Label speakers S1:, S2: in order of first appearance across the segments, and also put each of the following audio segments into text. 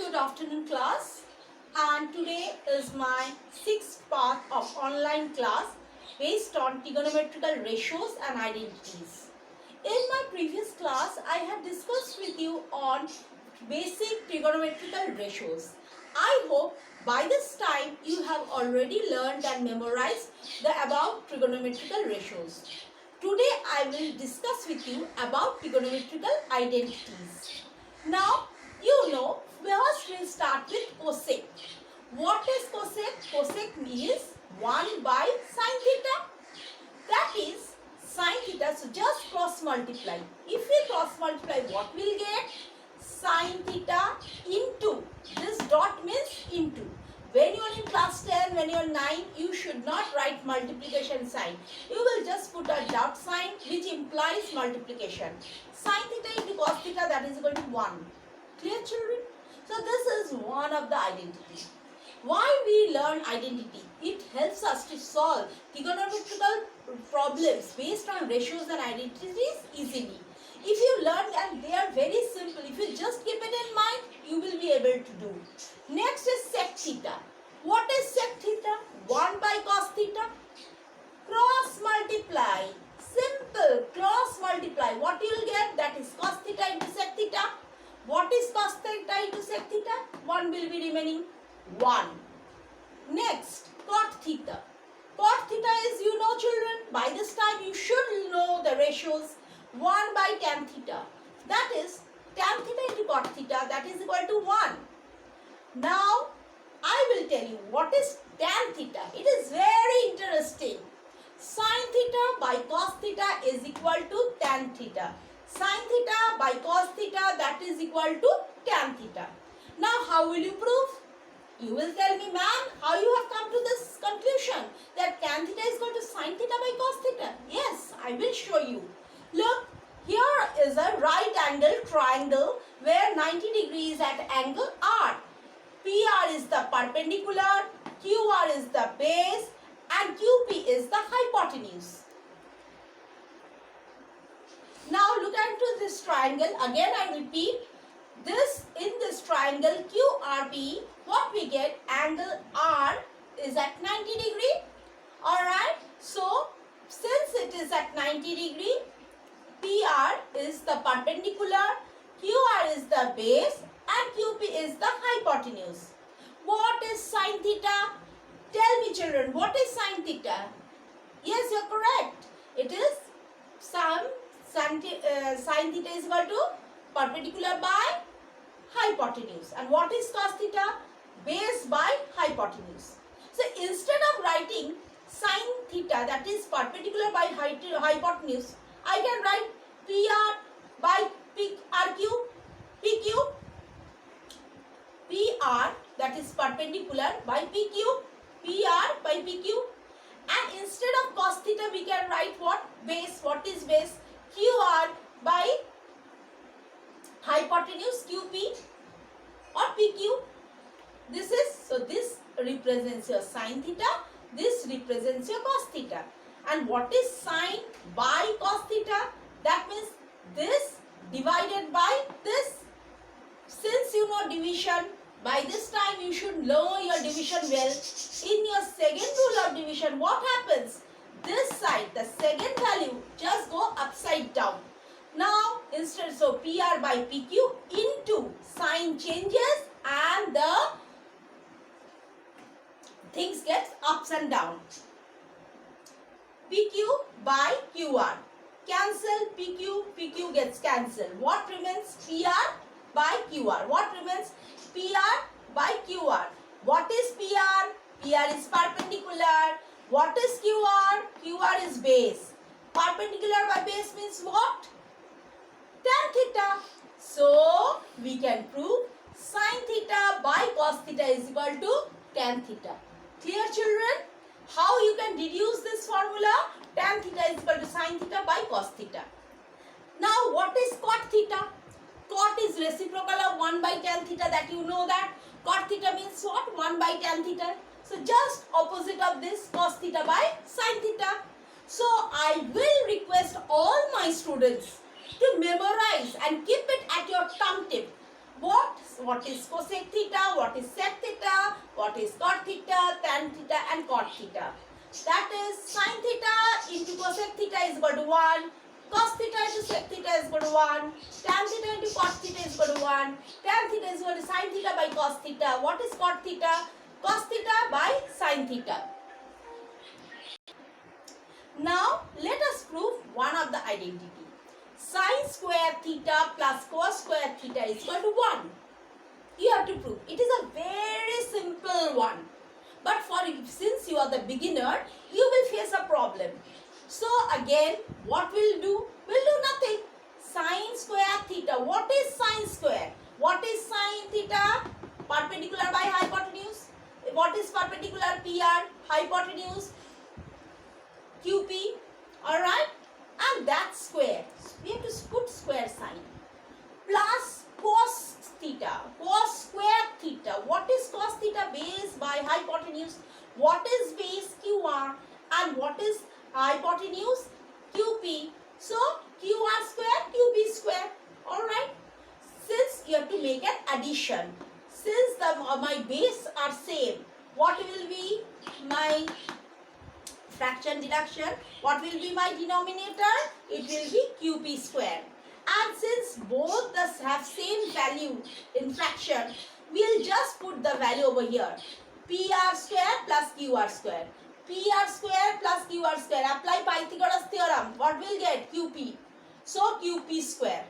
S1: good afternoon class, and today is my sixth part of online class based on trigonometrical ratios and identities. In my previous class, I had discussed with you on basic trigonometrical ratios. I hope by this time you have already learned and memorized the above trigonometrical ratios. Today I will discuss with you about trigonometrical identities. Now, you know, first we'll start with cosec. What is cosec? Cosec means 1 by sin theta. That is sin theta. So just cross multiply. If we cross multiply, what we'll get? Sin theta into. This dot means into. When you are in class 10, when you are 9, you should not write multiplication sign. You will just put a dot sign which implies multiplication. Sin theta into cos theta, that is equal to 1. Clear, children? So this is one of the identities. Why we learn identity? It helps us to solve trigonometrical problems based on ratios and identities easily. If you learn and they are very simple, if you just keep it in mind, you will be able to do. Next is sec theta. What is sec theta? 1 by cos theta. Cross multiply. Simple. Cross multiply. What you will get? That is cos theta into sec theta. What is cos theta into sec theta? 1 will be remaining. 1. Next, cot theta. Cot theta is, you know children, by this time you should know the ratios. 1 by tan theta. That is tan theta into cot theta, that is equal to 1. Now, I will tell you what is tan theta. It is very interesting. Sin theta by cos theta is equal to tan theta. Sin theta by cos theta, that is equal to tan theta. Now, how will you prove? You will tell me, ma'am, how you have come to this conclusion that tan theta is equal to sin theta by cos theta? Yes, I will show you. Look, here is a right angle triangle where 90 degrees is at angle R. PR is the perpendicular, QR is the base, and QP is the hypotenuse. Now look into this triangle. Again I repeat, in this triangle QRP, what we get, angle R is at 90 degree. Alright, so since it is at 90 degree, PR is the perpendicular, QR is the base, and QP is the hypotenuse. What is sin theta? Tell me children, what is sin theta? Yes, you are correct. It is sin theta is equal to perpendicular by hypotenuse. And what is cos theta? Base by hypotenuse. So instead of writing sin theta, that is perpendicular by hypotenuse, I can write PR by PQ. PR, that is perpendicular, by PQ. PR by PQ. And instead of cos theta, we can write what? Base. What is base? QR by hypotenuse, QP or PQ. This represents your sin theta. This represents your cos theta. And what is sine by cos theta? That means this divided by this. Since you know division, by this time you should know your division well. In your second rule of division, what happens? This side, the second value, just go upside down. Now, instead, so PR by PQ into sign changes and the things gets ups and down. PQ by QR. Cancel PQ gets cancelled. What remains? PR by QR. What remains? PR by QR. What is PR? PR is perpendicular. What is QR? QR is base. Perpendicular by base means what? Tan theta. So, we can prove sin theta by cos theta is equal to tan theta. Clear children? How you can deduce this formula? Tan theta is equal to sin theta by cos theta. Now, what is cot theta? Cot is reciprocal of 1 by tan theta, that you know that. Cot theta means what? 1 by tan theta. So, just opposite of this, cos theta by sin theta. So, I will request all my students to memorize and keep it at your tongue tip. What what is cosec theta, what is sec theta, what is cot theta, tan theta and cot theta. That is sin theta into cosec theta is equal to 1, cos theta into sec theta is equal to 1, tan theta into cot theta is equal to 1, tan theta is equal to sin theta by cos theta. What is cot theta? Cos theta by sin theta. Now let us prove one of the identity. Sin square theta plus cos square theta is equal to 1. You have to prove. It is a very simple one. But since you are the beginner, you will face a problem. So again, what we'll do? We'll do nothing. Sin square theta. What is sin square? What is sin theta? Perpendicular by hypotenuse. What is perpendicular PR? Hypotenuse. QP. Alright? And that's square. We have to put square sign. Plus cos theta. Cos square theta. What is cos theta? Base by hypotenuse. What is base? QR. And what is hypotenuse? QP. So QR square, QP square. Alright. Since you have to make an addition. Since my base are same, what will be my fraction deduction? What will be my denominator? It will be QP square. And since both have same value in fraction, we'll just put the value over here. PR square plus QR square. PR square plus QR square. Apply Pythagoras theorem. What will get? QP. So QP square.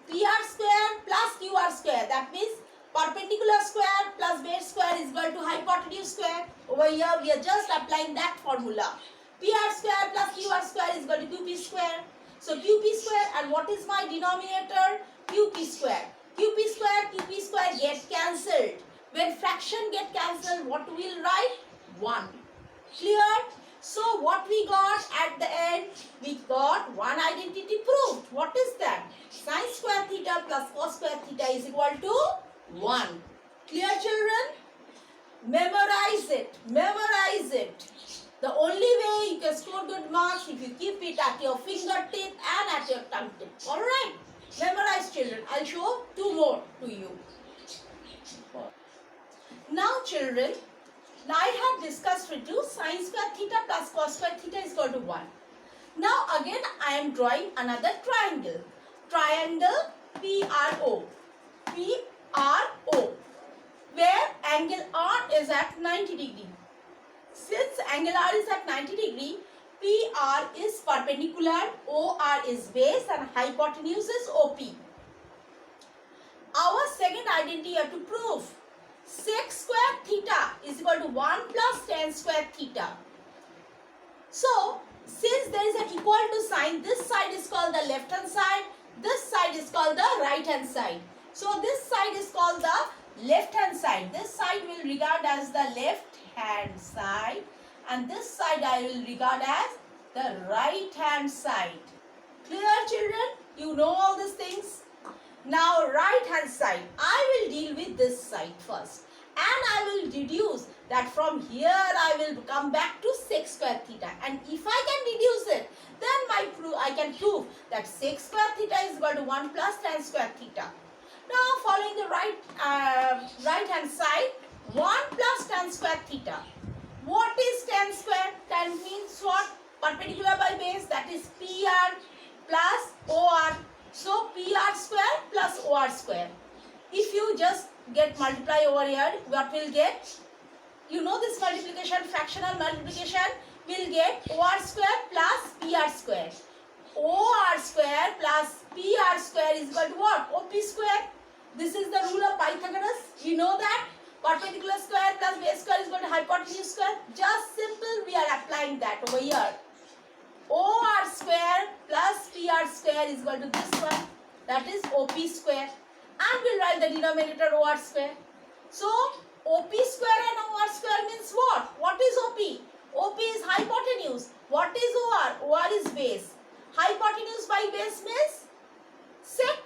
S1: PR square plus QR square. That means perpendicular square plus base square is equal to hypotenuse square. Over here we are just applying that formula. PR square plus QR square is equal to QP square. So QP square, and what is my denominator? QP square. QP square get cancelled. When fraction get cancelled, what will write? 1. Clear? So what we got at the end? We got one identity proved. What is that? Sin square theta plus cos square theta is equal to 1. Clear, children? Memorize it. Memorize it. The only way you can score good marks if you keep it at your fingertip and at your tongue tip. Alright? Memorize, children. I'll show 2 more to you. Now, children, I have discussed with you sin square theta plus cos square theta is equal to 1. Now, again, I am drawing another triangle. Triangle PRO. PRO. Where angle R is at 90 degree. Since angle R is at 90 degree, PR is perpendicular, OR is base and hypotenuse is OP. Our second identity you have to prove. Sec square theta is equal to 1 plus tan square theta. So, since there is an equal to sign, this side is called the left hand side, this side is called the right hand side. So, this side is called the left hand side. This side will regard as the left hand side and this side I will regard as the right hand side. Clear, children? You know all these things? Now right hand side, I will deal with this side first and I will deduce that from here I will come back to sec square theta, and if I can deduce it, then I can prove that sec square theta is equal to 1 plus tan square theta. Now following the right hand side, 1 plus tan square theta. What is tan square? Tan means what? Perpendicular by base, that is PR plus OR. So PR square plus OR square. If you just get multiply over here, what will get? You know this multiplication, fractional multiplication, will get OR square plus PR square. OR square plus PR square is equal to what? OP square. This is the rule of Pythagoras. You know that? Perpendicular square plus base square is equal to hypotenuse square. Just simple, we are applying that over here. OR square plus PR square is equal to this one. That is OP square. And we'll write the denominator OR square. So, OP square and OR square means what? What is OP? OP is hypotenuse. What is OR? OR is base. Hypotenuse by base means sec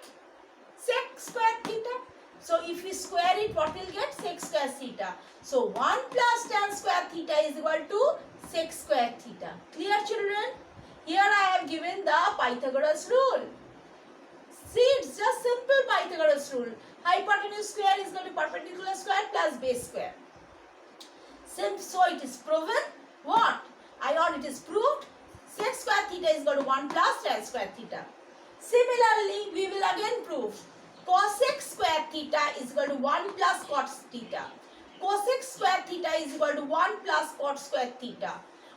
S1: square theta. So if we square it, what will get? Sec square theta. So 1 plus tan square theta is equal to sec square theta. Clear, children? Here I have given the Pythagoras rule. See, it's just simple Pythagoras rule. Hypotenuse hypotenuse square is equal to perpendicular square plus base square. So it is proven. What? It is proved. Sec square theta is equal to 1 plus tan square theta. Similarly, we will again prove cosec square theta is equal to 1 plus cot theta. Cosec square theta is equal to 1 plus cot square theta.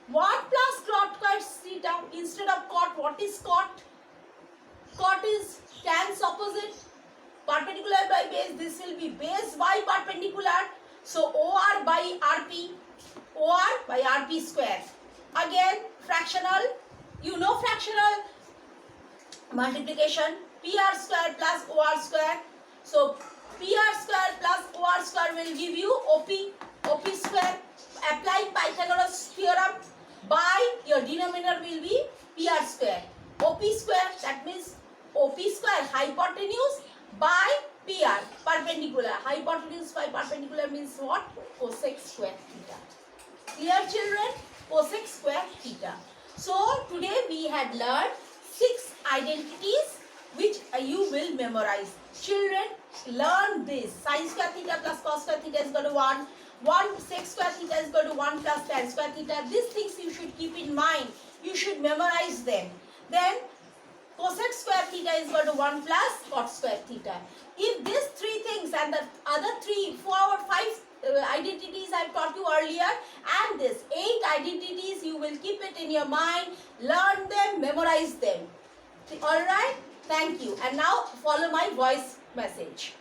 S1: 1 plus cot square theta instead of cot. What is cot? Cot is tan's opposite. Perpendicular by base. This will be base by perpendicular. So OR by RP. OR by RP square. Again fractional. You know fractional multiplication. PR square plus OR square. So PR square plus OR square will give you OP square. Applying Pythagoras theorem, by your denominator will be PR square. OP square, that means OP square hypotenuse by PR perpendicular. Hypotenuse by perpendicular means what? Cosec square theta. Clear children? Cosec square theta. So today we had learned 6 identities which you will memorize. Children, learn this. Sin square theta plus cos square theta is equal to 1. 1 sec square theta is equal to 1 plus tan square theta. These things you should keep in mind. You should memorize them. Then cosec square theta is equal to 1 plus cot square theta. If these 3 things and the other 3, 4 or 5 identities I have taught you earlier, and this 8 identities, you will keep it in your mind, learn them, memorize them. Alright? Thank you. And now follow my voice message.